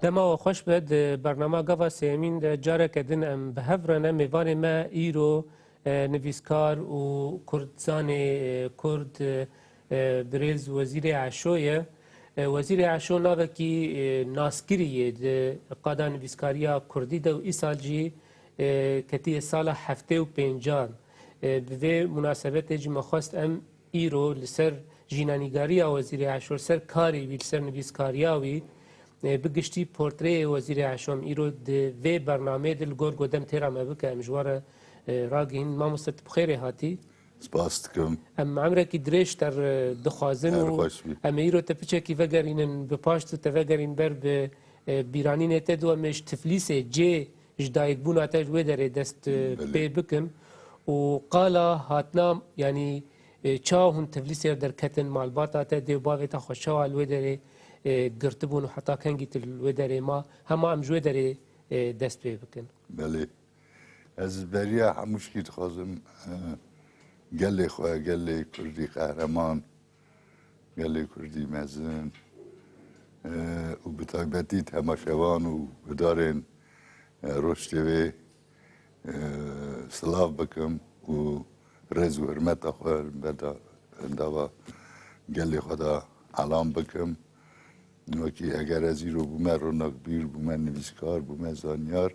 دما و خوش بد برنامه گاوا سیمین ده جاره کدن ام به هفرانه میوان ما ایرو نویسکار و کردزان کرد بریز وزیر عشویه وزیر عشو ناوه کی ناسکریه ده قادا نویسکاریا کردی ده و ای سال جی کتی سال 75 به مناسبت جی مخواست ام ایرو لسر جینانیگاریا وزیر عشو سر کاری وی لسر نویسکاریاوی بگشتی پورتری وزیر عشوم ایرو ده وی برنامه دل گور گودم تیرا مبکه امجوار راگین ما مستت بخیر هاتی سپاس دکم ام عمرکی دریش در دخوازن و ام ایرو تپچه کی وگرینن بپاشت تفگرین بر به بیرانین تدو امش تفلیس جی جدایک بونا تج ودره دست پی بکن و قالا هاتنام یعنی چاهون تفلیس در کتن مالباتا تدو باوی تا خوشا الودره گرتبون و حتی کنگی الودره ما همه ام جودره دست پی بکن بله از بریا هموش کی خواستم گله خواه گله کردی قهرمان گله کردی مزن و به طایبتی تماشوان و بدارن رشد و سلاف بکم و رز و حرمت خواه بدا اندوا گله خدا علام بکم وکی اگر از این رو بومه رونق بیر بومه نویسکار بومه زانیار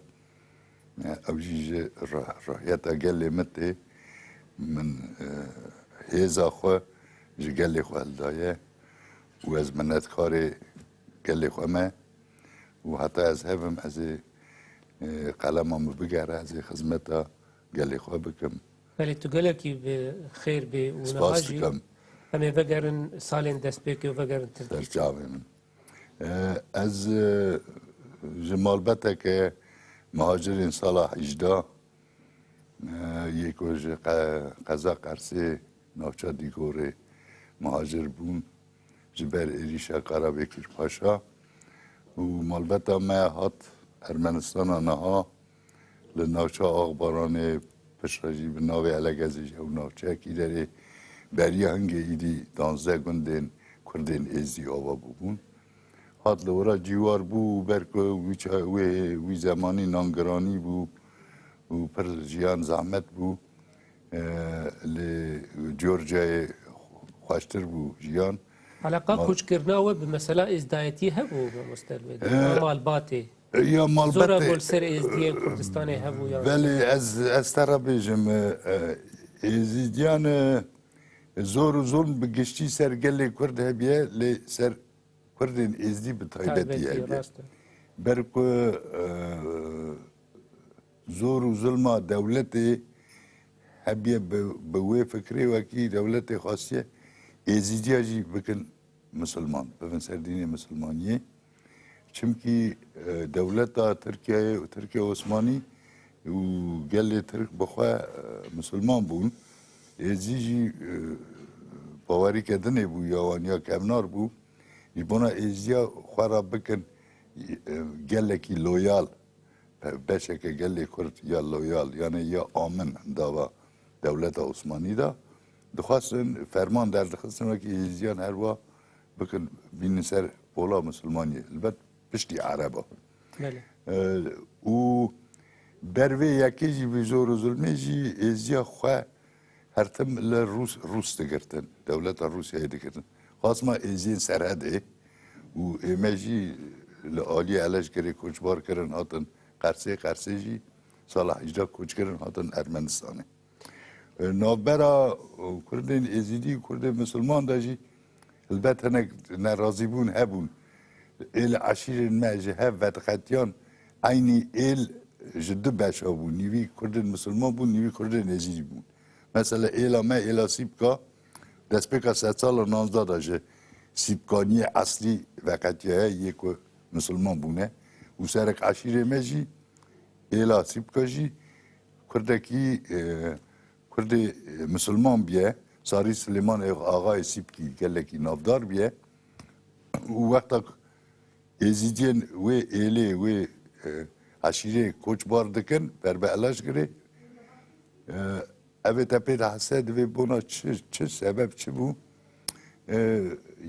او جیجه راحیت گله مته من هیزا خواه جی گله خواه دایه و از منت کار گله خواه ما و حتی از هفم از قلم هم بگره از خدمت گله خواه بکم ولی تو گله کی به خیر به اون سپاس دکم همه وگرن سالن دست بکی و وگرن در تردیش جامعه من از جمال بته که مهاجرین سال 18 یکوش قزا قرصه ناوچه دیگوره مهاجر بون جبر ایریشا قرا بکر پاشا و مالبتا ما هات ارمنستان آنها لناوچه آغباران پشراجی به ناوی علگزش و ناوچه کی داره بری هنگه ایدی 12 گندین کردین ازی آوا بون هات لورا جیوار بو برکو وی زمانی نانگرانی بو و پر جیان زحمت بو لجورجای خوشتر بو جیان علاقه کوچ کرنا و به مسئله ازدایتی هبو مستلوی مالباتی یا زورا مالبته بول سر ازدی کردستان هبو یا ولی از طرف بیجم ازیدیان زور و ظلم بگشتی سر گل کرد هبیه لی سر کردین ازدی به تایبتی هبیه راسته برکو زور و ظلم دولت هبیه به وی فکری وکی دولت خاصیه ازیدیا جی بکن مسلمان بفن سردین مسلمانیه چمکی دولت ترکیه و ترکیه عثمانی و گل ترک بخواه مسلمان بون ازیجی باوری کردنه بو یا وانیا کمنار بو یبونا ازیا خواه بکن گلکی لویال بشه که گلی کرد یا لویال یعنی یا آمن داوا دولت عثمانی دا دخواستن فرمان در دخواستن که ازیان هر وا بکن بین سر بولا مسلمانی البته پشتی عربا بله و بروی یکی جی ویزور و ظلمی جی ازیا خواه هر تم روس دگرتن دولت روسیه دگرتن خواست ما ازین سرحده و ایمجی لآلی علاج کری کچبار کرن هاتن قرصه جی سال 18 کچ کرن هاتن ارمنستانه نابرا کردین ازیدی کردین مسلمان دا جی البته نرازی بون هبون ایل عشیر مجه هف و تخطیان اینی ایل جدو بشا بون نیوی کردین مسلمان بون نیوی کردین ازیدی بون مثلا ایلا ما ایلا سیبکا دست بکا 100 سال و 19 داشه سیبکانی اصلی وقتیه یک مسلمان بونه و سرک عشیر مجی ایلا سیبکا جی کردکی کرد مسلمان بیه ساری سلیمان آقای سیبکی گلکی نافدار بیه و وقتا ازیدین و ایلی و عشیره کوچ بار دکن بر به علاج گره اوه تپید حسد و بونا چه سبب چه بو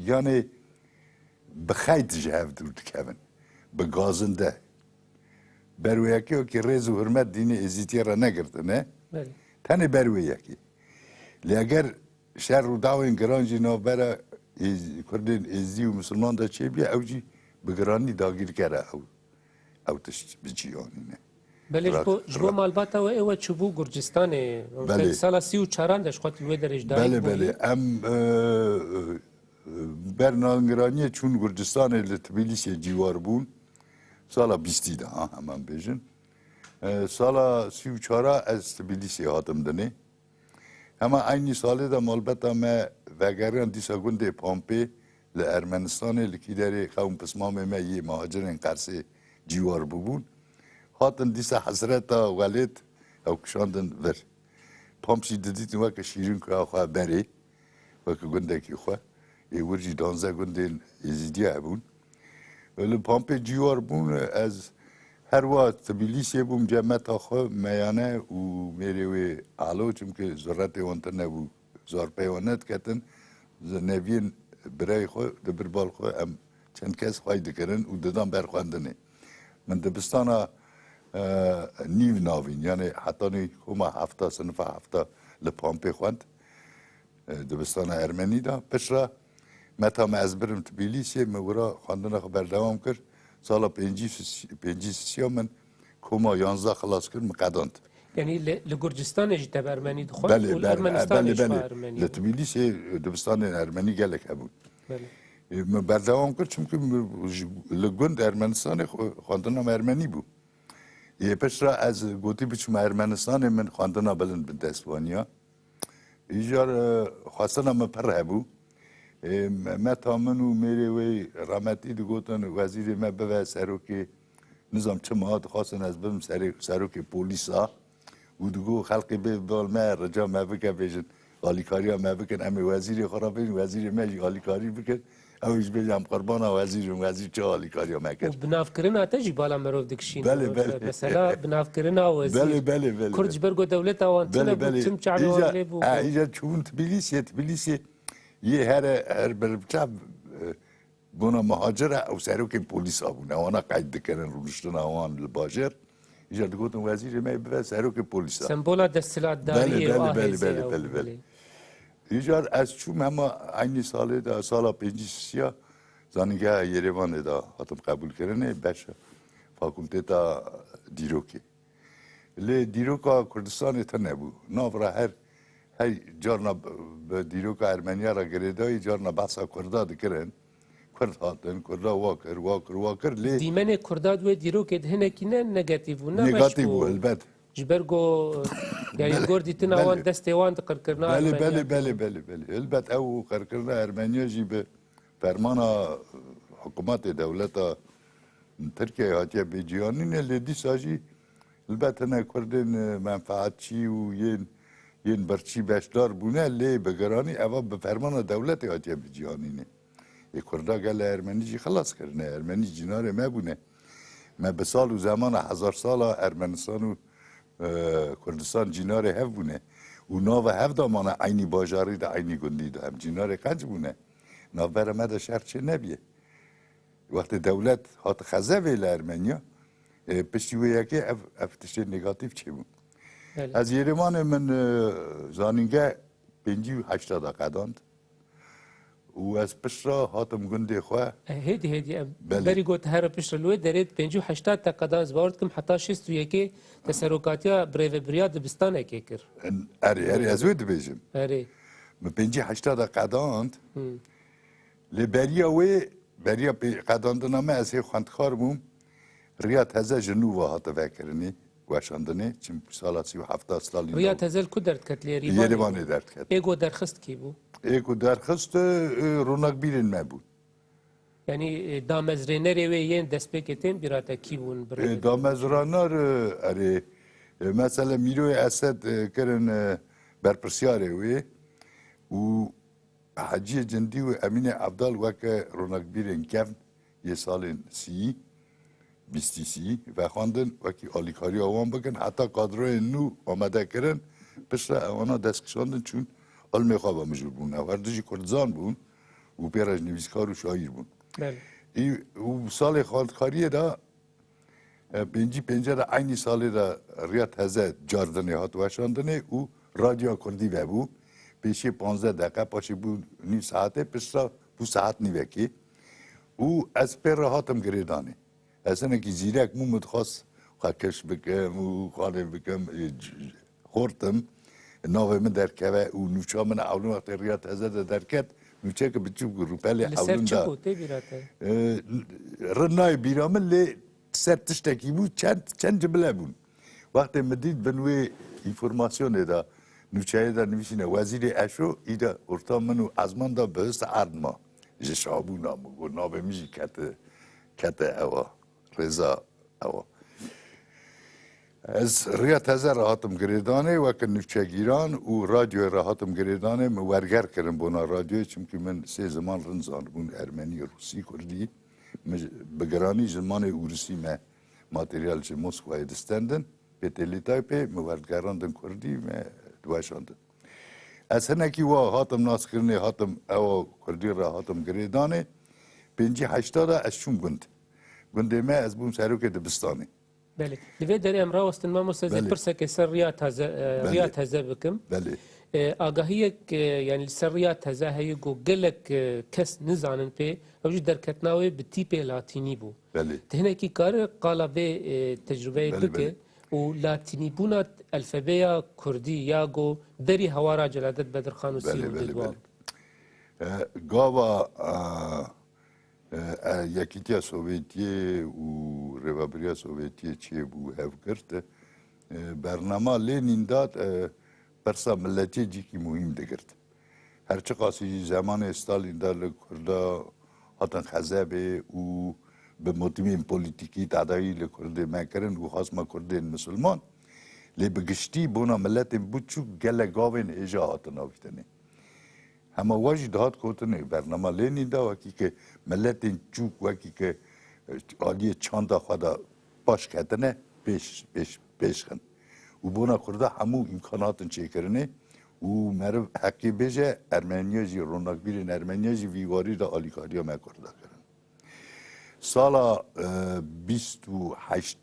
یعنی بخیت جهف دور دکن به گازنده برویکی و که ریز و حرمت دین ازیتی را نگرده نه بله تنه برویکی لی اگر شهر رو داوین گرانجی نابرا کردین ازی و مسلمان دا چه بیا او جی بگرانی داگیر کرده او تشت بجیانی نه بله جبو مالباتا و ایوه چبو گرجستان بله. سالا 34 داشت خواهد الوی درش دایی بله بله ام برنامه‌نگرانی چون گرجستان لتبلیسی جیوار بون سالا 20 ده همان بیشن سالا 34 از تبلیسی هاتم دنی اما aynı ساله da malbata me vegeran disa gunde Pompei li Ermenistanê li kîderê xewm pismamê me yê muhacirin Qersê cîwar bûbûn hatin dîsa hezreta welêt ew kişandin vir Pompey didîtin weke şîrin ku xwe berê weke gundekî xwe ê wir jî 12 gundên êzidiya hebûn li Pompey cîwar bûn ez her wa Tbilisê bûm cemeta xwe meyane û mêrê wê alo çimkî zirretê wan te nebû zarpey wan nediketin neviyên birayê xwe di bir bal xwe em çend kes xway dikirin û didan berxwendinê min dibistana nîv navîn yani hetanî hûma hefta sinifa hefta li Pompey xwend dibistana Ermenî da pişra meta me ez birim Tbilisê me wira xwendina xwe berdewam kir سالا 53 من کما 11 خلاص کرد مقداند یعنی لگرجستان جیت ارمنی دخواه بله و ارمنستان بله ارمنی لتبلیسی دبستان ارمنی گلک هبود بله من بردوام کرد چون که لگند ارمنستان خواندنم ارمنی بود یه پس را از گوتی بچم ارمنستان من خواندنم بلند به دستوانیا ایجار خواستنم پر هبود ما تامن و میره وی رحمتی دو گوتن وزیر ما به سروکی نظام چه ماهات خواستن از بم سروکی پلیسا و دو خلقی به بال ما رجا ما بکن بیشن غالیکاری ما بکن امی وزیر خرابین وزیر ما غالیکاری بکن اویش بیام قربان وزیر چه غالیکاری ما کرد بنافکرین آتشی بالا مروف دکشین بله بله مثلا بنافکرین وزیر بله بله بله کرد جبرگو دولت آوان بله بله تم چعبی ولی بو ایجا چون تبلیسی یه هر بربچه بونا مهاجر او سروکی پلیس آبونه وانا قید دکرن رونشتن آوان الباجر ایجا دگوتن وزیر ما به سروکی پلیس آب سمبولا دستلات داری و آهزی بله ایجا از چون اما aynı ساله دا سالا 53 زانگه یریوان دا hatım قبول کرنه بشه فاکولته تا دیروکی لی دیروکا کردستان تا نبود نافرا هر جارنا به دیروک ارمنیا را گریدای جارنا بحثا کردا دکرن کرد هاتن کردا واکر لی دیمن کرداد و دیروک هنه کی نه نگاتیو نه نگاتیو البته جبرگو یعنی گردی تنوان دست وان تقر کرنا بله البته او قرار کرنا ارمنیا جی به فرمانا حکومت دولت ترکیه هاتیه به جیانین لیدی ساجی البته نه کردن منفعت چی و ین برچی بشدار بونه لی بگرانی اوا به فرمان دولت هاتیه به جیانینه یه کرده گل ارمنی جی خلاص کرنه ارمنی جناره ما بونه ما به سال و زمان 1000 سال ارمنستان و کردستان جناره هف بونه و ناو هف دامانه اینی باجاری ده اینی گندی ده هم جناره قنج بونه ناو بره ما ده شهر چه نبیه وقت دولت هات خزه ویل ارمنیا پشتی ویاکی افتشه نگاتیف چه بون از یریمان من زانینگه 58 قداند و از پشرا هاتم گنده خواه هیدی بری گوت هر پشرا لوی درید 58 قدان زبارد کم حتی 61 تسروکاتیا بریو بریا دبستانه که کر اری از وید بیجم اری من 58 قداند لی بریا قداندنامه از هی خواندخار بوم ریا تازه جنوبه هاته وکرنی واشاندنی چون سال 37 سالی ریا تزل کو درد کت یریوانی درد کت ایگو درخست کی بو ایگو درخست رونق بیرین ما بود یعنی دامزرینری و ین دست بکتین بیراتا کی بون دامزرانار اری مثلا میروی اسد کرن برپرسیاره وی و حجی جندی و امین عبدال وکه رونق بیرین کفن یه سال 20 و خواندن وکی آلیکاری آوان بکن حتی کادروی نو آمده کرن پشت آوانا دست کشاندن چون علم خواب مجبور بون هردجی کردزان بون و پیرش نویسکار و شاعر بون و سال خالدکاریه دا پنجه دا aynı سالی دا ریا تازه جاردنه هات وشاندنه و رادیو کردی و بو پیشی 15 دقیقه پاشی بو نیم ساعته پشتا بو ساعت نیوکی و از پر هاتم گریدانه اصلا که زیرک مو متخواست خاکش بکم و خاله بکم خورتم ناوه من درکه و نوچا من اولون وقت ریا تازه دا درکت نوچه که بچوب روپلی اولون دا لسر چه بیراته؟ رنای بیرامن لی سر تشتکی بود چند جمله بود وقتی مدید بنوی اینفورماسیون دا نوچه دا نویسینه وزیر اشو ایدا ارتا منو ازمان دا بهست عرض ما جشابو نامو گو نابه میجی کته اوا رضا اوا از ریا تازه راحتم گریدانه و که نوچه گیران و رادیو راحتم گریدانه مورگر کردم بونا رادیو چونکه من 3 زمان رنزان بون ارمنی روسی کردی بگرانی زمان اوروسی ما ماتریال چه مسکوای دستندن به تلیتای په مورگراندن کردی ما دواشاندن از هنکی و هاتم ناس کرنه هاتم او کردی را هاتم گریدانه 580 از شون گند ما از بوم سروک دبستانی بله لوی داری امرا وستن ما مستزی پرسه که سر ریا تازه بکم بله آگاهی که یعنی سر ریا تازه هی گو گلک کس نزانن په اوج درکتناوی به تیپ لاتینی بو بله تهنه کی کار قالبه تجربه بکه و لاتینی بونا الفبیا کردی یا گو دری هوارا جلادت بدرخان و سی و ددوام گاوا یکیتیا سوویتیه و رهبری سوویتیه چیه بو هف کرد برنامه لنین داد برسا ملتی جی کی مهم دگرد هرچه قاسی زمان استالین دار کرده هاتن خزابه و به موتیمین پولیتیکی تدایی لکرده مکرن و خاص ما کرده مسلمان لی بگشتی بونا ملت بچو گله گاوین ایجا هاتن آویتنه همه واجی دهات کوتنه برنامه لینین دا وکی که ملت چوک وکی که آلیه چاندا خدا باش کتنه پیش خن و بونا کرده همو امکاناتن چه کرنه و مرو حقی بجه ارمنیا جی روناک بیرین ارمنیا جی ویواری دا آلیکاریا ما کرده کرن سالا 28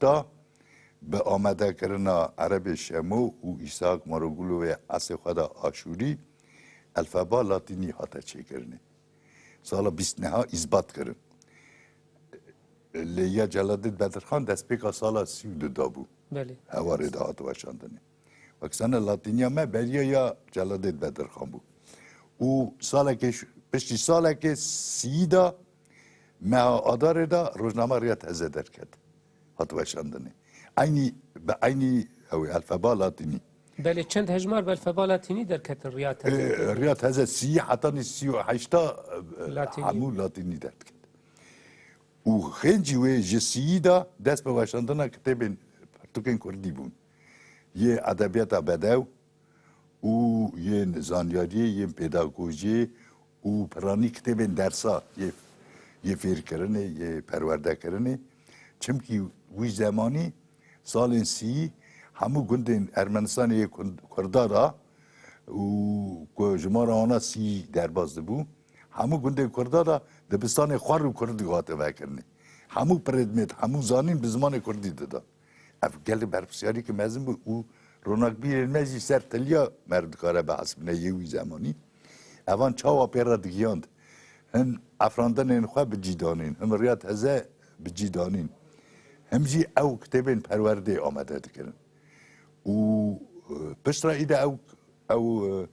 به آمده کرنا عرب شمو و ایساق ماروگولو و اصل خدا آشوری الفبا لاتینی هاته چه کرنه سالا 29 اثبات کرن لیا جلالدین بدرخان دست پیکا سالا 32 دابو بله هواره دهات وشاندنه وکسانه لاتینیا ما بریا یا جلالدین بدرخان بو و سالا که پشتی سالا که سیدا ما آداره دا روزنامه ریا تازه در کرد هات وشاندنه aynı الفبا لاتینی بله چند هجمار به الفبا لاتینی در کت ریا تازه ریا تازه 38 لاتینی. همو لاتینی در کرد و خنجی و جسی دا دست به وشاندن کتابین پرتوکن کردی بون یه ادبیات بدو و یه زانیاری یه پداگوژی و پرانی کتابین درسا یه فیر کرنه یه پرورده کرنه چمکی وی زمانی سال 30 همو گندین ارمنستان یه کردارا و جمارا آنا 30 دربازده بو همو گندین کردارا دبستان خوار رو کردی غاته وکرنه همو پردمت همو زانین به زمان کردی دادا اف گل برپسیاری که مزم بود او روناک بیر مزی سر تلیا مردکاره به حسب نیوی زمانی اوان چاوا پیرا دگیاند هم افراندن این خواه بجیدانین هم ریات هزه بجیدانین همجی او کتابین پرورده آمده دکرن و پشت را ایده او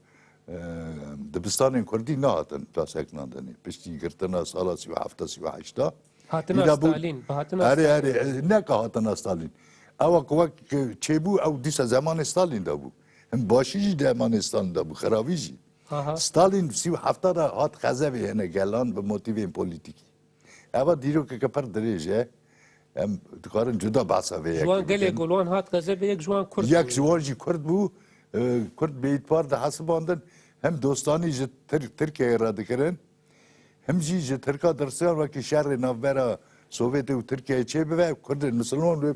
دبستان کردی نه هاتن تا سکناندنی پشتی گرتنا سالا 37 38 هاتنا استالین آره نه که هاتنا استالین او که چه بو او دیسا زمان استالین دا بو هم باشی زمان استالین دا بو خرابیجی استالین 37 را هات خزوی هنه گلان به موتیوین پولیتیکی اما دیرو که پر دریجه هم دکارن جدا بحثا وی جوان گله گلوان هات غزه یک جوان کرد یک جوان جی کرد بو کرد بیت پار ده حساباندن هم دوستانی جه ترکیه را دکرن هم جه ترکا درسیان وکی شهر نافبرا سوویت و ترکیه چه بوه کرد مسلمان و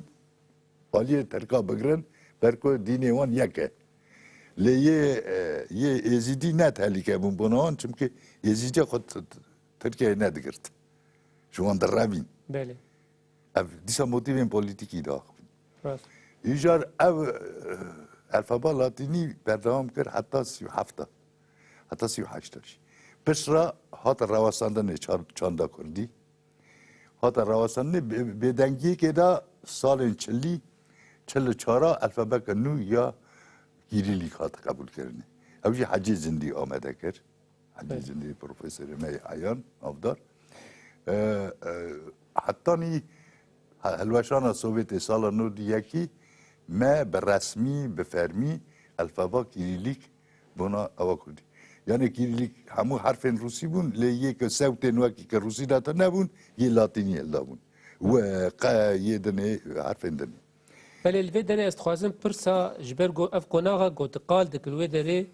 بالی ترکا بگرن برکو دینی وان یکه لیه یزیدی نه تحلیکه بون بناهان چون که یزیدی خود ترکیه ندگرد جوان در روین بله دیسا موتیوین پولیتیکی داخل راست ایجار او الفبا لاتینی بردام کرد حتی 37 حتی 38 پس را هات رواساندن چاندا کردی هات رواساندن بدنگی که دا سال 44 الفبا کنو یا گیریلی هات قبول کردن اوجی حجی زندی آمده کرد حجی زندی پروفسور می عیان افدار حتی نی هلوشان سوویت سال 91 ما برسمی بفرمی الفبا کیریلیک بنا اوا کردی یعنی کیریلیک همو حرف روسی بون لیه که صوت نوکی که روسی داتا نبون یه لاتینی الدا بون و یه دنه حرف دنه بله الوی دنه استخوازم پرسا جبر گو اف گناغا گوت قال دکلوی داره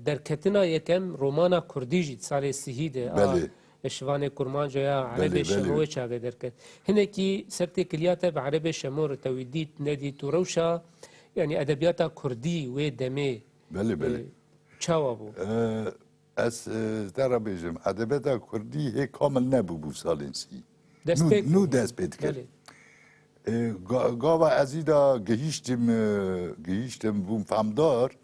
درکتنا یکم رومانا کردی جید سال سهیده بله شوان کرمانجا یا عربی بله. شموه چاگه درکت هنه کی سرتی کلیاتا به عربی شمور تویدید ندید و روشا یعنی ادبیاتا کردی و دمه بله بله چاوا بو از در بیجم ادبیات کردی هی کامل نبود بو سالن سی دست پێک نو بوو. دست پید کرد بله گاوا ازیدا گهیشتم بوم فهمدار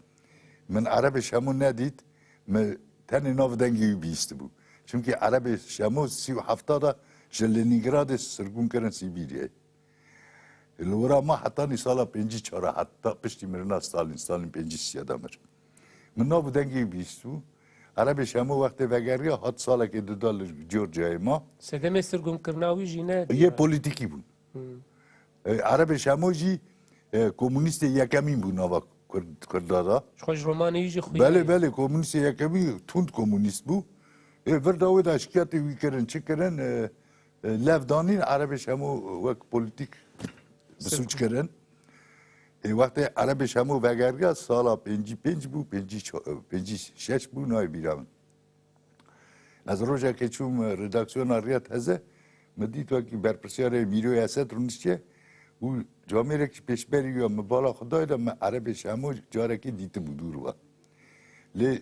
من عربش همون ندید من تنی ناو دنگی بیست بود چون که عربش همون 37 جلنینگراد سرگون کردن سیبیریه لورا ما حتی نی سالا 54 حتی پشتی مرنا ستالین 5 مر من ناو دنگی بیست بود عربش همون وقت وگری هات سالا که دال جورجیای ما سدم سرگم کرناوی جی نه یه پولیتیکی بود عربش همون جی کمونیست یکمین بود ناوا کردادا خوش رومانی جی خویی بله بله کمونیست یکمی تند کمونیست بود ورداوی دا شکایتی وی کردن چه کردن لفدانین عربش همو وقت پولیتیک بسوچ کردن وقت عربش همو وگرگا سالا 55 بود 56 بود نای بیرام از روزا که چوم رداکسیون ریات هزه مدید وقتی برپرسیار میروی اسد رونیشه و جامعه که پیش بری یا مبالا خدای دا من عربش همو جاره که دیده بود دور و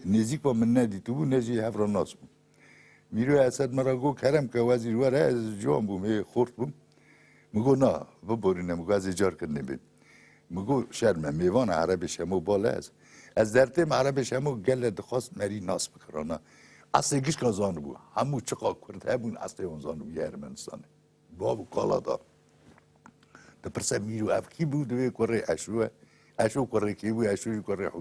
نزیک با من ندیده بود نزی هفران ناس بود میروی اسد مرا گو کرم که وزیر وره از جوان بوم خورد بوم مگو نه ببرینه مگو از اجار کنه بیم مگو شرمه میوان عربش همو بالا از درتیم عربش همو گل دخواست مری ناس بکرانه اصلا گیش کازان بود همو چقا کرد همون اصلا اونزان بود یه ارمنستانه بابو کالا دا ده پرسه میرو افکی بود دوی کره اشو کره کی بود اشوی کره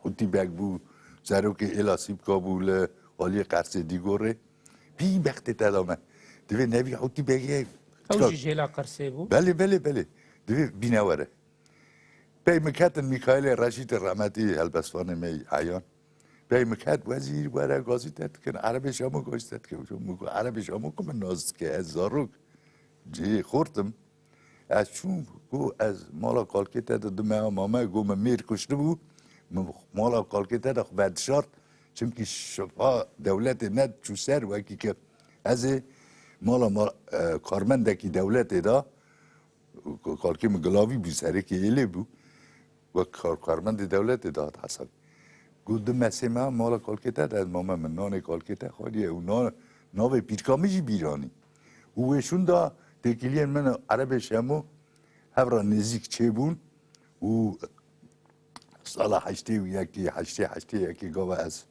حوتی بگ بود زرو که الاسیب کا بود والی قرص دیگوره بی بخت تدامه دوی نبی حوتی بگه او جی جیلا قرسه بو بله دوی بینواره بی مکتن میکایل رشید رحمتی البسفانه می عیان بی مکت وزیر باره گازی تد کن عربش همو گاز تد کن عربش همو کم ناز که از زاروک جی خوردم از چون گو از مالا کالکیت دمه مامه گو من میر کشته بود مالا کالکیت دا خود شرط چون که شفا دولت ند چو سر وکی که از مالا کارمنده که دولت دا کالکی مگلاوی بی سره که ایلی بود و کارمند دولت دا حساب گو دمه سیمه مالا کالکیت دا از مامه من نان کالکیت خواهدیه او ناوی پیرکامی بیرانی اوشون دا تکیلین من عربش همو هفرا نزیک چه بون و سال هشتی و یکی گاوه از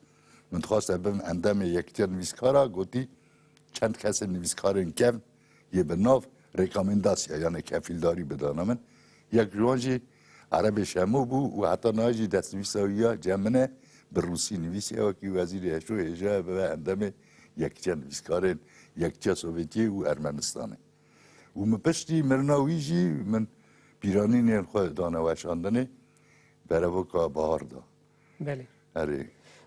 من خواست بهم اندام یکتیر نویسکارا گوتی چند کس نویسکارین کم یه بناف ریکامنداسیا یعنی کفیلداری بدانه من یک جوانجی عربش همو بو و حتی ناجی دست نویساویا جمعنه به روسی نویسی و کی وزیر اشو اجا به اندام یکتیر نویسکارین یکتیر سوویتی و ارمنستانه و من پشتی مرناویجی من پیرانی نیل خود دانه وشاندنه برای وکا بهار دا بله اره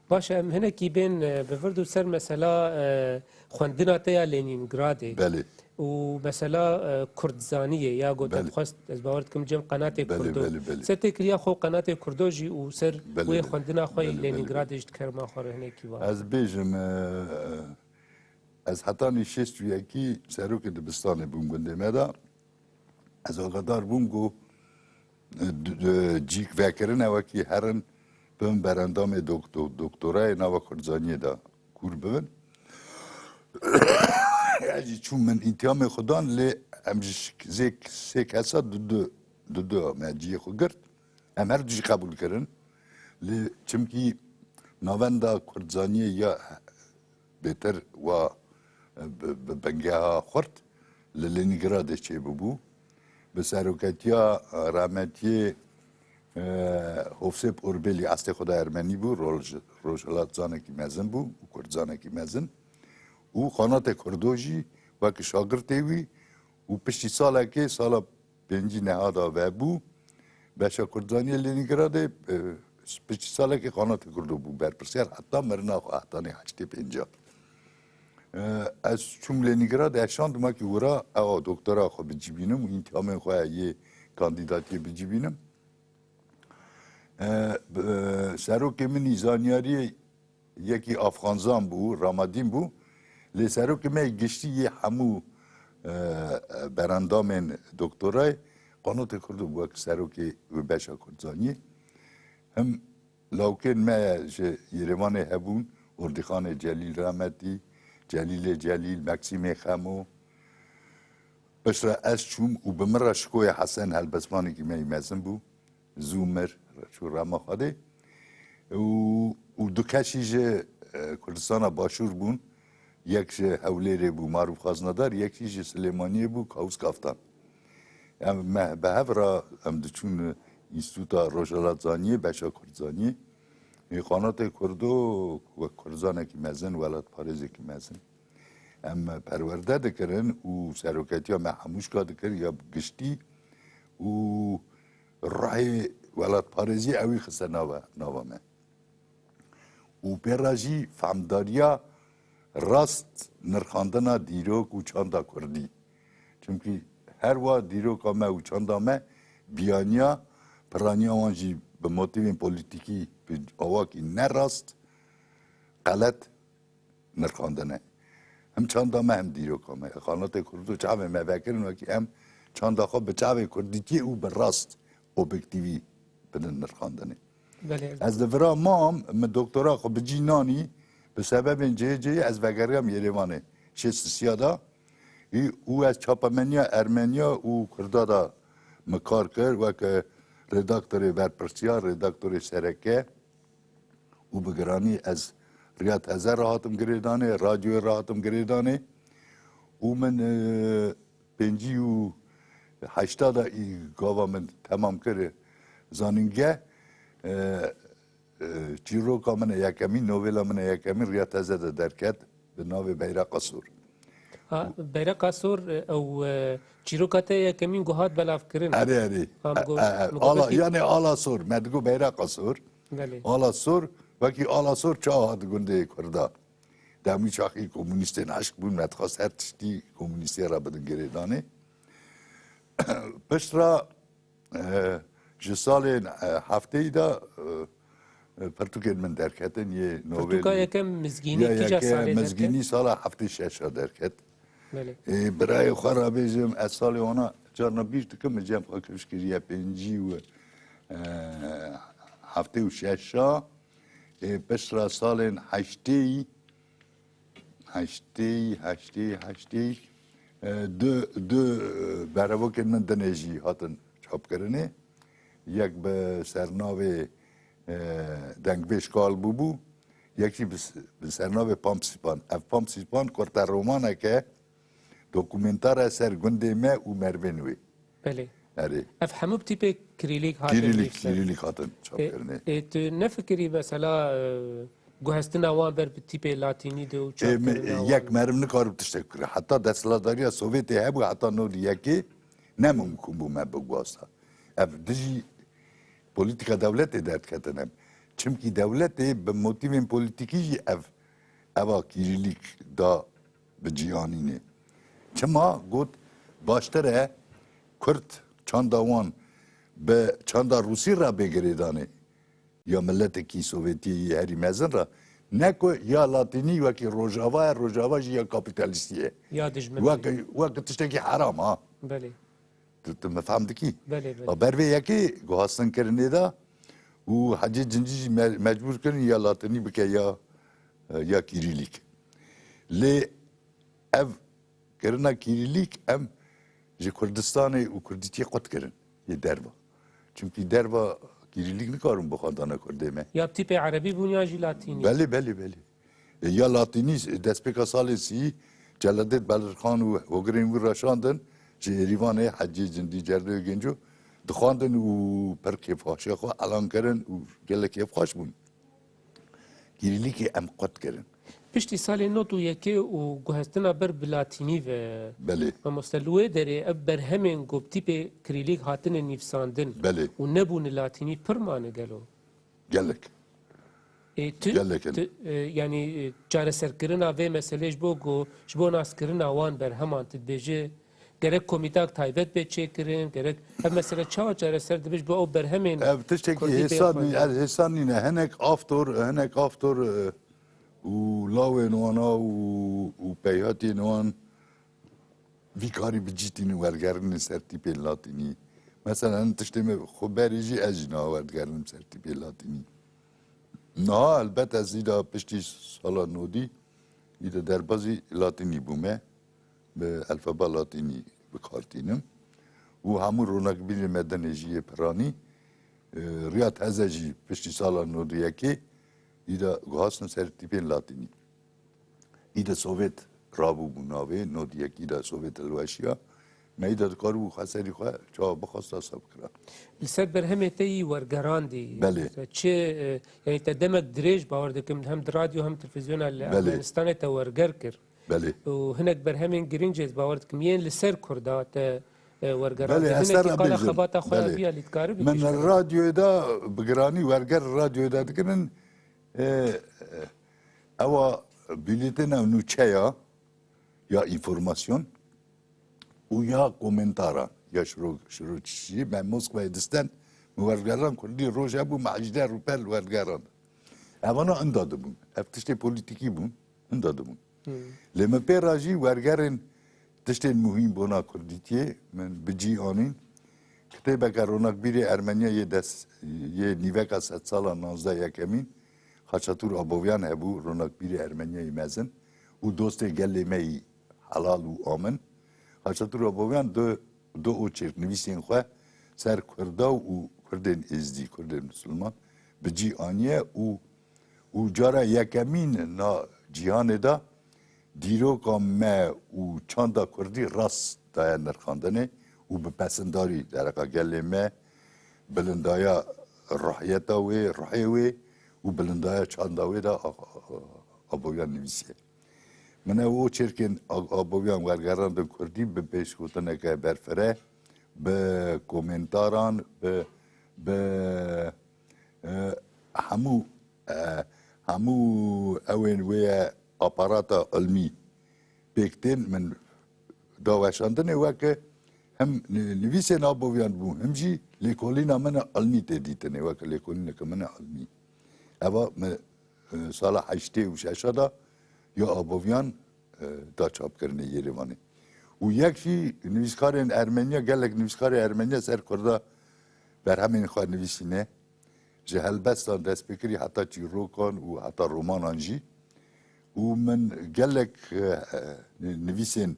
باشه هنه کی بین بفردو سر مثلا خواندنا تیا لینینگراده بله و مثلا کردزانیه یا گوتم بله. خواست از باورد کم جم قنات بله، کردو بله، بله. سر تکریا خو قنات کردو جی و سر بله، وی بله. خواندنا خوی بله، بله، لینینگراده جد کرما خوره هنه کی وار از بیجم از حتی نشست و یکی سروک دبستان بوم گنده مدا از آقادار بوم گو جیک وکرن اوکی هرن بهم برندام دکترای نوا کردزانی دا کور ببن اجی چون من انتیام خودان لی ام زیک سه کسا دو مجیه خود گرد ام هر دوشی قبول کردن لی چمکی ناوندا کردزانی یا بهتر و بنگه خورد لنینگراد چه ببو به سروکتیا رحمتی حفظ اوربلی اصل خدا ارمنی بو روشالات زانه کی مزن بو و کرد زانه کی مزن و خانات کردوجی و که شاگرد وی و پشتی ساله که سالا پنجی نهادا و بو بشا کردزانی لنینگراد پشتی ساله که خانات کردو بو برپرسیار حتی مرنا خو احتانی هشتی پنجا از چون لنینگراد اشان دوما که ورا او دکترا خو بجیبینم و انتهام خواه یه کاندیداتی بجیبینم سروک منی زانیاری یکی افغانزان بو رامادین بو لی سروک من گشتی یه همو براندامن دکترای قانوت کردو بو که سروک و بشا کردزانی هم لوکن ما یرمان هبون اردخان جلیل رحمتی جلیل مکسیم خمو بشرا از چوم و بمرا شکوی حسن هلبسمانی که می مزن بو زومر شو راما خاده و دو کشی جه کردستان باشور بون یک جه هولیره بو معروف خازندار یکی جه سلیمانیه بو کاوس کافتان یعنی به هفرا هم دچون اینستوتا روشالات زانیه بشا کردزانیه خانات کردو و کردزانه که مزن ولاد پارزه که مزن اما پرورده دکرن و سروکتی ها محموش که دکر یا گشتی و راه ولاد پارزی اوی خسته نوامه و پیراجی فهمداریا راست نرخاندنا دیروک و چاندا کردی چونکه هر وا دیروک آمه و چاندا آمه بیانیا پرانیا وانجی به موتیوین پولیتیکی آواکی نه راست غلط نرخاندنه هم چاندا آمه هم دیروک آمه خانات کردو چاوه مفکرن وکی هم چاندا خواه به چاوه کردیتی او به راست اوبکتیوی بدن نرخاندنه از دورا مام من دکترا خو بجینانی به سبب جه از وگریم یریوانه شست سیادا او از چاپمنیا ارمنیا او کردادا مکار کرد و که رداکتور ورپرسیا رداکتور سرکه او بگرانی از ریاض هزار راحتم گریدانه رادیو راحتم گریدانه او من پنجی و هشتادا ای گاوا من تمام کرده زانینگه چیروکا من یکمی نوویلا من یکمی ریاض هزار درکت به ناو بیرق سور بیرق سور او چیروکا ته یکمین گوهات بلاف کرن اره آلا یعنی آلا سور مدگو بیرق سور آلا سور وکی آلا سور چاهد گنده کرده دمی چاخی کمونیستی نشک بون مدخواست هر تشتی کمونیستی را بدن گریدانه پشترا جسال هفته ای دا پرتوکن من درکتن یه نوبل پرتوکا یکم مزگینی کجا ساله درکت؟ مزگینی سال هفته شش درکت برای خرابه جم از سال اونا جارنا بیش دکم جم خاکش کریه پنجی و هفته و ششا پشترا سال هشته دو براوکن من دنجی هاتن چاپ کرنه یک به سرناو دنگبش کال بو یکی به سرناو پامسیپان اف پامسیپان کرتا رومانه که دوکومنتار سر گنده ما و مربنوی بله اره اف همو بتیپ کریلیک هاتن کریلیک هاتن چاپ کرنه تو نفکری مثلا گوهستن آوان بر تیپ لاتینی دو چاپ کرنه یک مرم نکارب تشتکره حتی دستلاداری سوویتی هبو حتی نور یکی نممکن بو ما بگواستا اف دجی پولیتیکا دولت درد کتنم چمکی دولت به موتیوین پولیتیکی اوا کریلیک دا به جیانینه چما گوت باشتره کرد چانداوان به چاندا روسی را بگریدانه یا ملت کی سوویتی هری مزن را نکو یا لاتینی وکی روجاوا یا کاپیتالیستیه یا دجمنتی وکی تشتکی حرام ها بله تو مفهمد کی؟ بله بروی یکی گوهستن کرنه دا و حجی جنجی مجبور کرن یا لاتینی بکه یا کریلیک لی اف کرنا کیریلیک ام جی کردستان و کردیتی قط کرن یه دروا چونکی دروا کیریلیک نکارم بخواندانه کرده مه یا تیپ عربی بون یا جی لاتینی بله یا لاتینی دست پیکا سال سی جلدت بلرخان و وگرین و رشاندن جی ریوانه حجی جندی جرده و گنجو دخواندن و پر کیف خواشه خواه الان کرن و گله کیف خواش بون کیریلیک ام قط کرن پشتی سال نوتو یکی و گوهستنا بر بلاتینی و مستلوه داره بر همین گوب تیپ کریلیک هاتن نیفساندن و نبون لاتینی پرمانه گلو گلک یعنی چاره سرکرنا و مسئله جبو ناس کرنا وان بر همان تدبیجه gerek komitak taybet be çekirin gerek hem mesela çare ser demiş bu o berhemin tişteki hesan yine henek aftor u lawen wana u peyhatin wan vikari bicitini vergerin sertipi latini mesela tişteme xuberici ejna vergerin sertipi latini na elbet az ida pişti sala nodi ida derbazı latini bume به الفبا لاتینی بکارتینم و همون رونق بیل مدنجی پرانی ریات هزجی پشتی سالا نودیه که ایدا گوهاسن سر تیپین لاتینی ایدا سوویت رابو بوناوه نودیه که ایدا سوویت الوشیا ما ایدا دکارو خسری خواه چا بخواست حساب کرد لسر برهمه تایی ورگراندی چه یعنی تدمک دریج باور دکم هم رادیو هم تلفزیون افغانستان تا ورگر کرد و هناك برهمين جرينجز باورد كميين لسر كردات ورقرات هناك قال خبات اخويا بيا اللي تقارب من الراديو ده بقراني ورقر الراديو ده تكنن او بيليتنا نوچيا يا انفورماسيون ويا كومنتارا يا شروع شي من موسكو دستان ورقران كل روج ابو معجدار روبل ورقران اوانا اندادبون افتشتي بوليتيكي بون اندادبون لما بيراجي ورقرن تشتين مهم بونا كرديتي من بجي آنين كتابة كاروناك بيري أرمنيا يه نيوكا 7 سالا 19 يكمين خاچاتور أبويان هبو روناك بيري أرمنيا يمازن و دوست گلی مي حلال و آمن خاچاتور أبويان دو اوچر نویسین خواه سر کردا و کردن ازدی کردن مسلمان بجي آنيه و جارا يكمين نا جهان دا دیروکا ما و چاندا کردی راست دایا نرخاندنه و به پسنداری درکا گلی ما بلندایا راحیتا وی و بلندایا چانداوی دا آبویان نویسیه منه او چرکن آبویان ورگران دا کردی به پیش گوتنه که برفره به کومنتاران به همو اوین وی آپاراتا علمی بیکتین من داوشاندنه وکه هم نویسین آبویان بو هم جی لیکولینا من علمی تدیتنه وکه لیکولینا که من علمی اما سال 86 دا یا آبویان دا چاپ کرنه یریوانه و یکی نویسکارین ارمنیا گلک نویسکار ارمنیا سر کرده بر همین خواه نویسینه جهل بستان دست بکری حتی چیروکان و حتی رومانان جی و من گلک نویسین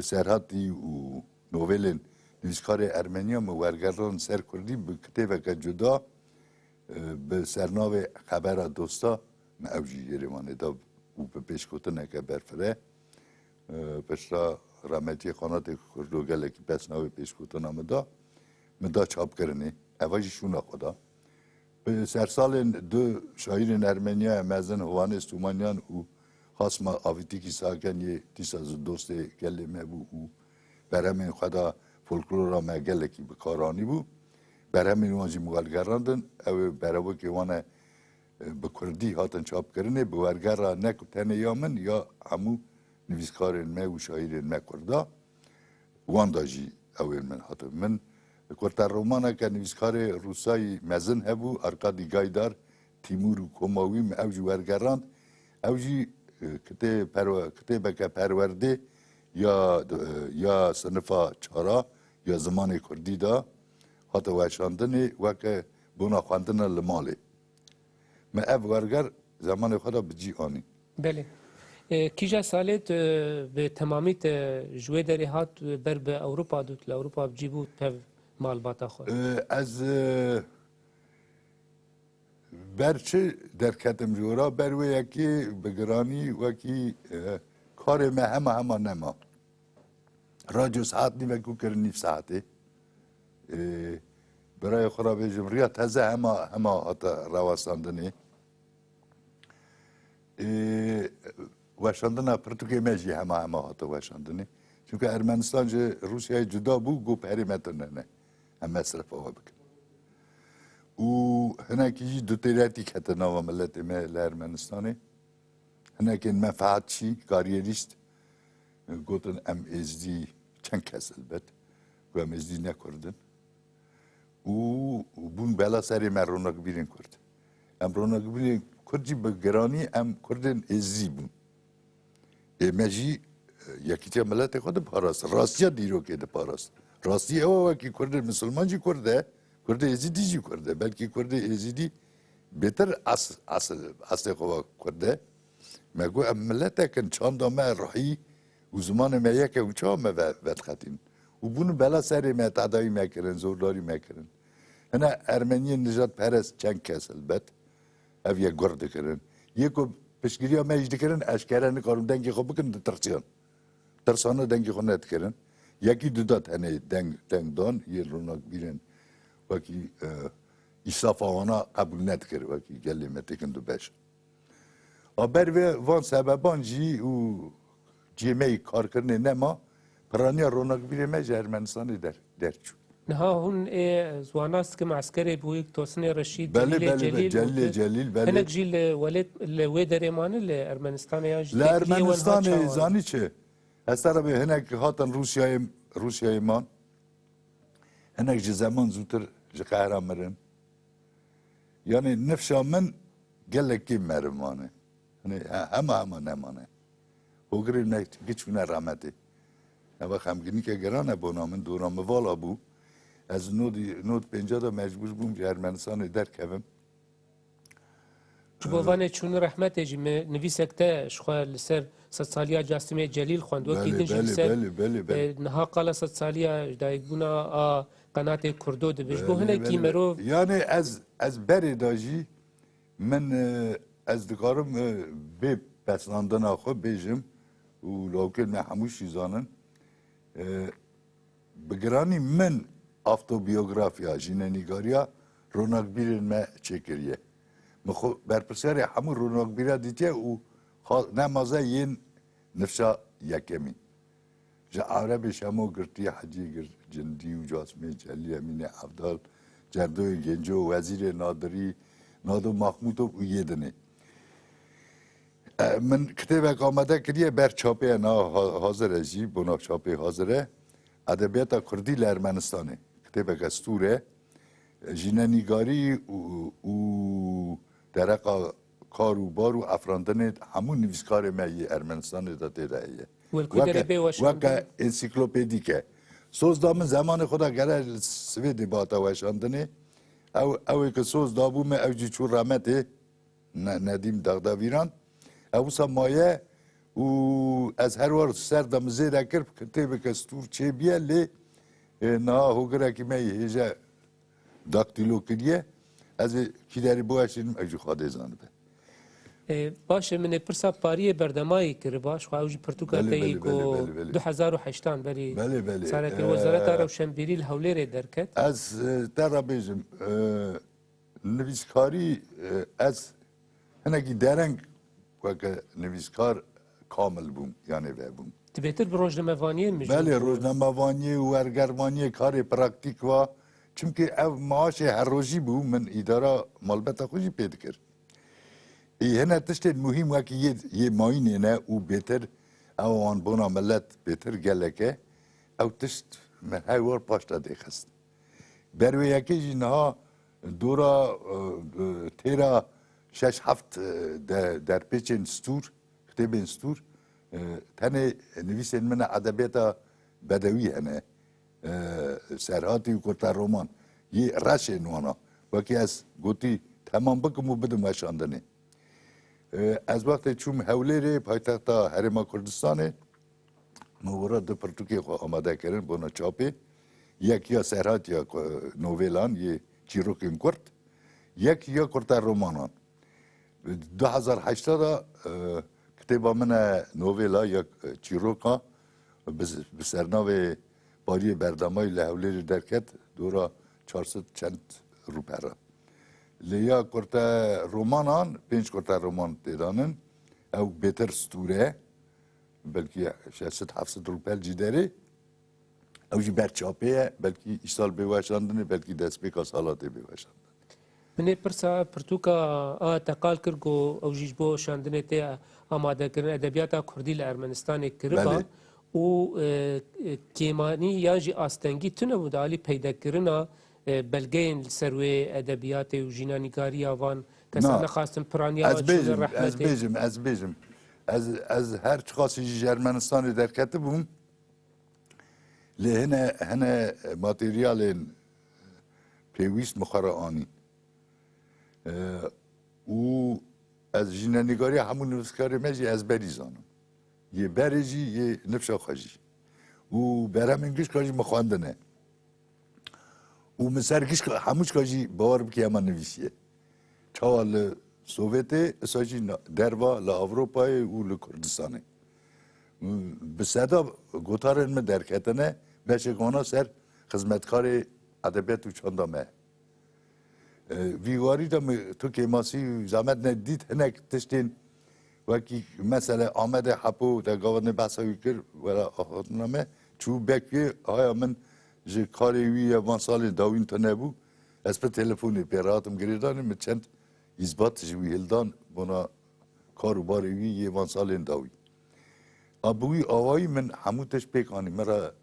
سرحاتی و نوولین نویسکار ارمنیا مورگران سر کردی به کتابه که جدا به سرناو خبر دوستا اوجی یریوانه دا و به پیشکوتنه که برفره پشتا رحمتی خانات کردو گلکی پس ناو پیشکوتنه مدا چاپ کرنه اواجی شونا خدا به سرسال دو شاعرین ارمنیا مزن هوانس تومانیان و خاصما آویتیکی ساکن یه تیس از دوست گلی مبو و برامین خدا فولکلورا مگلکی بکارانی بو برامین وانجی مغالگراندن او براو که وانه بکردی هاتن چاپ کرنه بورگرا نکو تنه یا من یا همو نویسکارین ما و شاعرین ما کردا وان داجی اوین من هاتن من کورتر رومانا که نویسکار روسایی مزن هبو ارکادی گایدار تیمور و کوماوی اوجی ورگراند اوجی کتابه که پرورده یا صنفا چارا یا زمان کردی دا حتی وشاندنه و که بونا خواندنه لماله ما اف ورگر زمان خدا بجی آنی بله کیجا سالت به تمامی جوی داری هات بر به اروپا دوت لاوروپا بجیبو پف مال باتا خود از برچه در کتم جورا بر و یکی بگرانی وکی کار ما همه نما راجو ساعت نی وکو کرنی ساعته برای خرابه جمهوریه تازه همه هاتا رواستاندنی وشاندن پرتوکی مجی همه هاتا وشاندنی چون ارمنستان جه روسیه جدا بو گو پریمتر نه هم مصرف آوا بکن و هناکی دو تیراتی کت نوا ملت ما لارمنستانه هناکی منفعت چی کاریریست گوتن ام از دی چند کس البت و ام از دی نکردن و بون بلا سری من رونق بیرین کرد ام رونق بیرین کردی بگرانی ام کردن ازی بون مجی یکی تیا ملت خود پاراست راستیا دیرو که ده پاراست راستی او که کرده مسلمان جی کرده کرده ازیدی جی کرده بلکه کرده ازیدی بهتر اصل خوا کرده مگو ام ملت کن چند ما راهی و زمان ما یک و چهار ما وقت خاتین و بونو بلا سری ما تعدایی میکردن زورداری میکردن هنا ارمنی نجات پرست چند کس البت او یک گرد کردن یکو پشگیری ها میجد کردن اشکره نکارم دنگی خوب بکن ترسیان ترسانه دنگی خو نت کردن یکی دو داد هنه دنگ دان یه رونق بیرن وکی ایصاف آوانا قبول نت کرد وکی گلی متکن دو بش aber وان سببان جی و جیمه کار کرنه نما پرانی رونق بیره مجه ارمنستانی در چون نها هون زواناست که معسكري بويك توسني رشيد بله جليل بله هناك جيل ولد لويدر مان لارمنستان يا لارمنستان زانی چه هستر به هناك هاتن روسیای مان هناك جه زمان زودتر جه قهران مرن یعنی نفشا من گلکی مرمانه همه نمانه هوگری نکت گیچونه رحمتی اما خمگینی که گرانه بونا من دوران موالا بو از نود 50 دا مجبور بوم که ارمنستان در کبم جبوانه چون رحمت جی نویسکته شخوا لسر سالیا جاسمه جلیل خواند وکی دنجی لسر نها قال سالیا دایک بونا قنات کردو دبش بو هنه کی مرو یعنی از بری داجی من از دکارم به پسندن آخو بیجم و لوکل من هموش چیزانن بگرانی من آفتوبیوگرافیا جیننیگاریا رونق بیرن ما چکریه مخو برپرسیاری همون رونق بیرا دیتیه و نمازه ین نفسا یکمی جا عربش همو گرتی حجی جندی و جاسمه جلی امین عبدال جردوی گنجو وزیر نادو محمود و یدنه من کتابک آمده کریه بر چاپه نا حاضره جی بنا چاپه حاضره ادبیات کردی لارمنستانه کتابک استوره جیننیگاری و درقا کار و بار و افراندن همون نویسکار مایی ارمنستان داده دهیه وکا انسیکلوپدیکه سوز دامن زمان خدا گره سویدی باتا وشاندنه او که سوز دابو me evci çu rahmeti Nedim Dağdaviran evsa maye u ez her var serdam zêde kir kitêbeke stûr çêbiye lê niha hogirekî me hêje daktilo kiriye ez ê kîderî bo eşînim ew jî xwedê zanibe باشه من پرسا پاریه بردمایی کرد باش خواهی جی پرتوکاتی کو 2008 بری سرک وزارت روشنبیری الهولیر درکت از در بیجم نویسکاری از هنگی درنگ وکه نویسکار کامل بوم یعنی بوم تبیتر به روزنامه‌وانی میشه بله روزنامه‌وانی و ارگرمانی کار پراکتیک و چونکه او معاش هر روزی بوم من اداره مالبت خوشی پیدا کرد هنا تشتد مهم وكي يمايننا وبيتر او ان بونا ملت بيتر قالك او تشت من هاي ور باشتا دي خست بروي يكي نها دورا تيرا شش هفت در بيچن ستور كتابين ستور تاني نويسن من ادبياتا بدوي هنا سرهاتي وكرتا رومان راشن وانا وكي از قوتي تمام بكم وبدو ماشاندني از وقتی چوم هولیری پایتخت هرما کردستانه مورد پرتوکی خو آماده کردن بنا چاپی یک یا سرات یا نویلان یه چیروکین کرد یک یا کرتر رومانان 2008 کتابا من نویلا یا چیروکا به سرناو باری بردامای لحولی درکت دورا 400 چند روپره لیا کرتر رومانان 5 کرتر رومان دیدانن او بهتر ستوره بلکه 600-700 روپل جیدری او جی برچاپیه بلکه ایشتال بیوشاندنه بلکه دست بیکا سالاته بیوشاندنه من پرسا پرتوکا تقال کرگو او جیش بو شاندنه تی آماده کرن ادبیاتا کردی لارمنستان کربا و کیمانی یا جی آستنگی تونه بود عالی پیدا کرنا بلگین سروی ادبیات و جینانیگاری آوان کسانه خواستن پرانیا از بیجم از هر چخاصی جرمنستان در کته بوم لی هنه ماتریال پیویست مخارا آنی و از جینانیگاری همون نویسکاری مجی از بری زانم یه بریجی یه نفشا خواجی و برم انگلیش کاجی مخواندنه و مسرگیش هموش کاجی باور بکی همان نویسیه چوال سوویتی اساجی دروا لأوروپای و لکردستانه به صدا گوتارن من درکتنه بچگانا سر خدمتکار ادبیات و چاندامه ویواری دا تو که ماسی زحمت ندید هنک تشتین وکی مثلا آمد حپو دا گاورن بحثایی کرد ولا آخاتنامه چو بکی آیا من جه کاری وی وان سال داوین تا نبو از پر تلفونی پیراتم گریدانم من چند اثبات جوی هلدان بنا کارو باری وی یه وان سال داوی ابوی آوایی من هموتش پیکانی مرا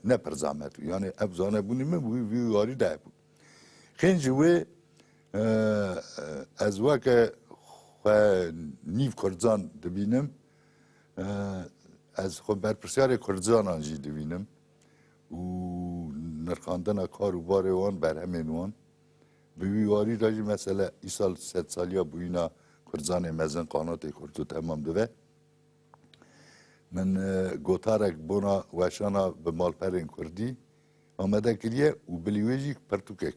نه پر زحمت یعنی ابزانه بونی من وی واری ده بود خیلی جوی از وقت نیو کردزان دبینم از خود برپرسیار کردزان آنجی دبینم و نرخاندن کار و بار وان بر همین وان به ویواری راجی مثلا ای سال 100 سالیا بوینا کردزان مزن قانات کردو تمام دوه من گوتارک بونا وشانا به مالپرین کردی آمده کریه و بلیویجی پرتوکک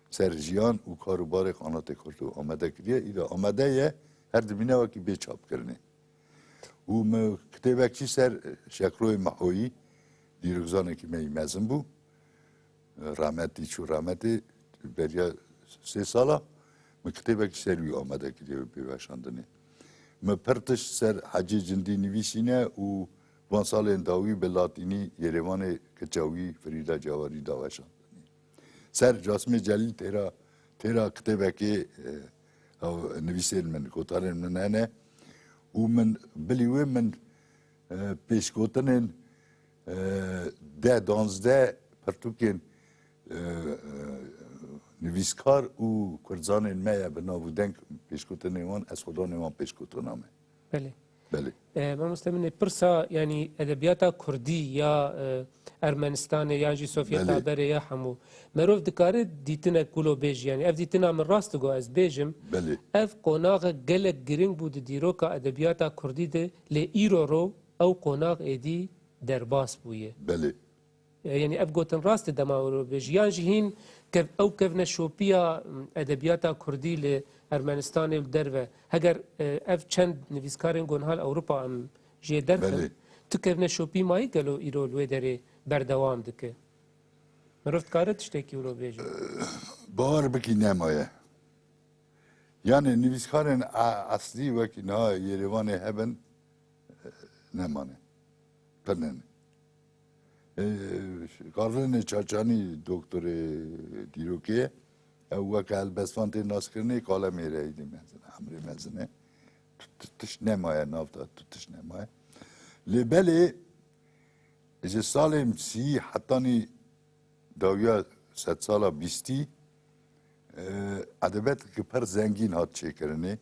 سرجیان و کاروبار قانات کردو آمده کریه ایده آمده یه هر دبینه وکی بیچاب کرنه و کتابه چی سر شکروی محویی دیروزانه که می مزن بو رحمتی چو رحمتی بریا 3 ساله کتابه چی سروی آمده کریه بیوشاندنه ما پرتش سر حجی جندی نویسینه و وان سال انداوی به لاتینی یریوان کچاوی فریدا جواری داوشان سر جاسم جلیل تیرا کتابه که نویسین من کوتارن من هنه و من بلیوه من پیشگوتنن 10-12 پرتوکین نویسکار و کردزان مایا بناو دنگ پیشگوتن وان از خدا نوان پیشگوتنامه بله من مستمنه پرسا یعنی ادبیاتا کردی یا ارمنستان یا جی سوفیا تابر یا همو مروف دکاره دیتنه کولو بیج یعنی اف دیتنه من راست گو از بیجم اف قناغ گلک گرینگ بود دیروکا ادبیاتا کردی ده لی ایرو رو او قناغ ایدی درباس بویه یعنی اف گوتن راست دماورو بیج یا جهین او کفنه شوپیا ادبیاتا کردی لی ارمنستان دروه اگر اف چند نویسکارین گونهال اوروپا ام جه درخن تو کفنه شوپی مایی گلو ایرو لوی داره بردوام دکه مروفت کاره تشتکی ولو بیجو بار بکی نمایه یعنی نویسکارین اصلی وکی نه یریوان هبن نمانه پننه کارلن چاچانی دکتر دیروکیه او وقت البسفانت ناس کرنه کالا میره ایدی مزنه همری مزنه تش نمایه نافتا تش نمایه لبلی از سال سی حتی داویا 100 سالا 20 ادبیات که پر زنگین هات چه کرنه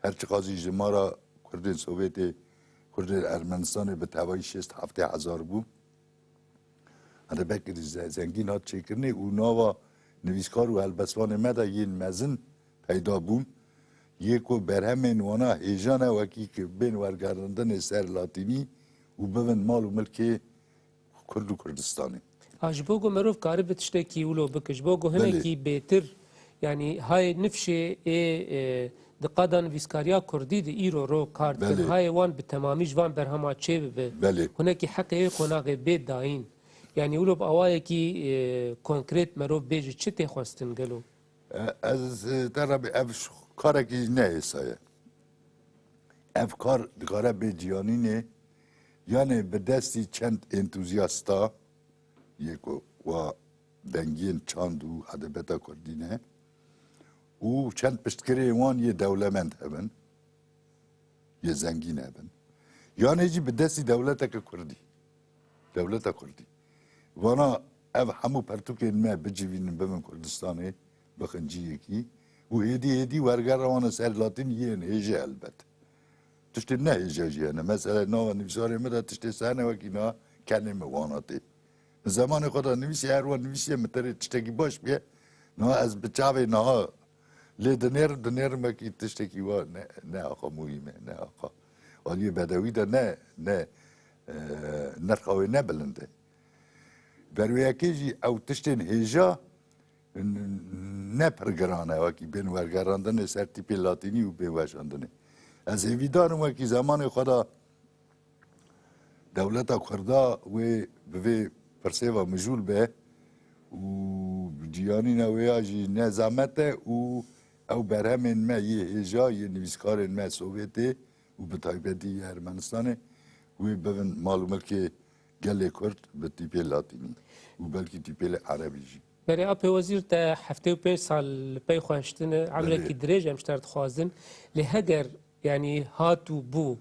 هرچی قاضی جمارا کردن سوویت کردن ارمنستان به توایی 6-7 هزار بود ادبیات که زنگین هات چه کرنه او نوا نویسکار و البسوان مده یه مزن پیدا بوم یکو برهمین وانا هیجانه وکی که بین ورگرداندن سر لاتینی و ببن مال و ملک کرد و کردستانی اجبوگو مروف کاری به تشتکی ولو بکش بوگو هنکی بهتر یعنی های نفشه دقادان ویسکاریا کردی دی ایرو رو کارت کن های وان به تمامیش وان برهما چه به هنکی حقی قناغ بید داین یعنی ولو با اوای کی کنکریت مروف بیج چه تی خواستن گلو از طرف اف کارکی نه ایسایه اف کار دکاره به جیانینه یعنی به دستی چند انتوزیاستا یکو و دنگین چاند و ادبیات کردینه و چند پشتکری وان یه دولمند هبن یه زنگین هبن یعنی جی به دستی دولت کردی دولت کردی وانا اف همو پرتوکین ما بجوینن بمن کردستانه بخنجی یکی و هدی ورگر وانا سر لاتین یه هجه البته تشتی نه هجه جیانه مثلا نو نویساری مده تشتی سانه وکی نا کلمه واناتی زمان خدا نویسی هر وان نویسی متری تشتکی باش بیه نه از بچاوی نه لی دنیر مکی تشتکی وا نه آقا مهمه نه آقا ولی بدوی ده نه نرخوی نه بلنده بروی اکیجی او تشتین هجا نه پرگرانه وکی بین ورگراندن سر تیپی لاتینی و بیوشاندنه از هیویدانم وکی زمان خدا دولتا کردا و به پرسیوا مجول به و جیانی نویا جی نظامته و او برهمین ما یه هجا یه نویسکارین ما سوویتی و به تایبتی ارمنستانه و ببین معلومه که گله کرد به تیپی لاتینی و بلکه تیپی عربی جی برای آپ وزیر تا هفته و 5 سال پی خواشتن عمره کی درج امشترت خوازن لهگر یعنی هاتو بو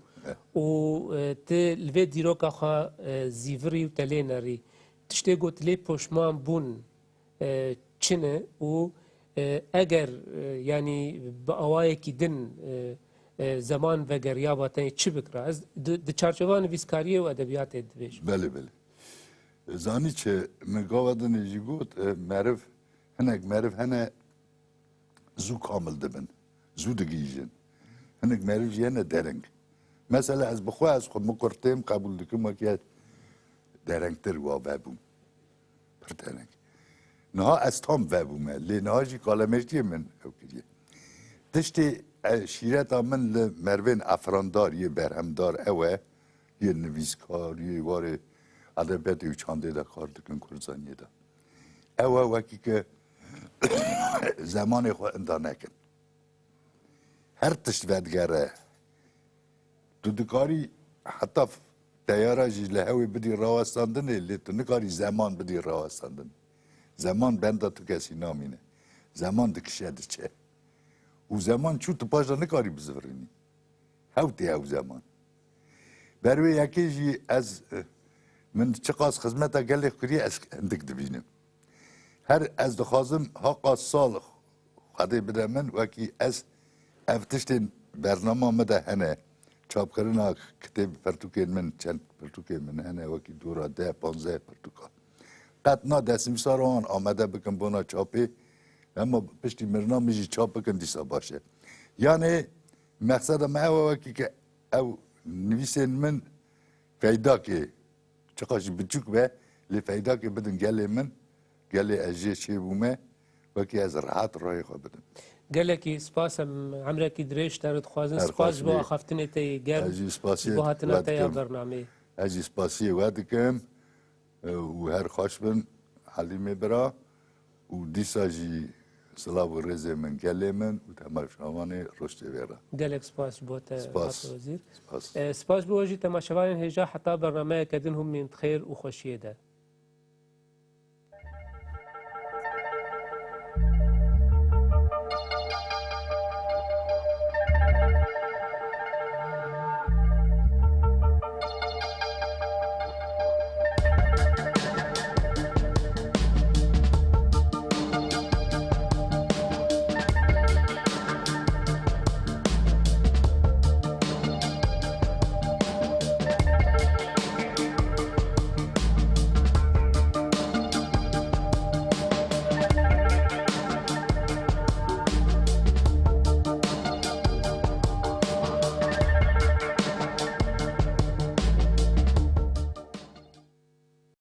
و ت الوی دیروکا خوا زیوری و تلینری تشتی گوت لی پشمان بون چنه و اگر یعنی با اوای کی دن زمان و گریاباتن چی بکره از د چارچوبان ویسکاریه و ادبیات ادبیش بله زانی چه مگاودن ایجی گوت معرف هنه زو کامل دبن زو دگیجن هنگ معرف یه نه درنگ مثلا از بخواه از خود مکرتیم قبول دکم وکی درنگ تر و بابوم پر درنگ نها از تام بابومه لی نها جی کالمشتی من او کریه تشتی شیرت من لمروین افراندار یه برهمدار اوه یه نویسکار یه واره ادبیات و چانده دا کار دکن کرزانیه دا اوه وکی که زمان خود اندا نکن هر تشت ودگره تو دکاری حتی تیاره جی لحوی بدی راوستاندنه لی تو نکاری زمان بدی راوستاندنه زمان بنده تو کسی نامینه زمان دکشده چه و زمان چو تو پاش دا نکاری بزورینی هوتی هاو زمان بروی یکی جی از من چقاس خدمتا گلی کری از اندک دبینم هر از دخوازم حقا سال خواهده بده من وکی از افتشتین برنامه مده هنه چاپ کرنا کتاب پرتوکین من چند پرتوکین من هنه وکی دورا 10-15 پرتوکا قد نا دستیم ساران آمده بکن بونا چاپی اما پشتی مرنامه جی چاپ بکن دیسا باشه یعنی مقصد ما او وکی که او نویسین من فیدا که چقاش بچوک به لی فیدا که بدن گلی من گلی اجیه چه بومه وکی از راحت رای خواه بدن گلکی سپاس عمره کی درش دارد خوازن سپاس با خفتنه تی گرم با هاتنا تی برنامه اجی سپاسی ودکم و هر خوش بن حلیمه برا و دیسا جی سلام و رزه من گلی من و تماشاوان رشته بیرا گلک سپاس بوت وزیر سپاس سپاس بوجی تماشاوان هجا حتی برنامه کدن هم من خیر و خوشیه ده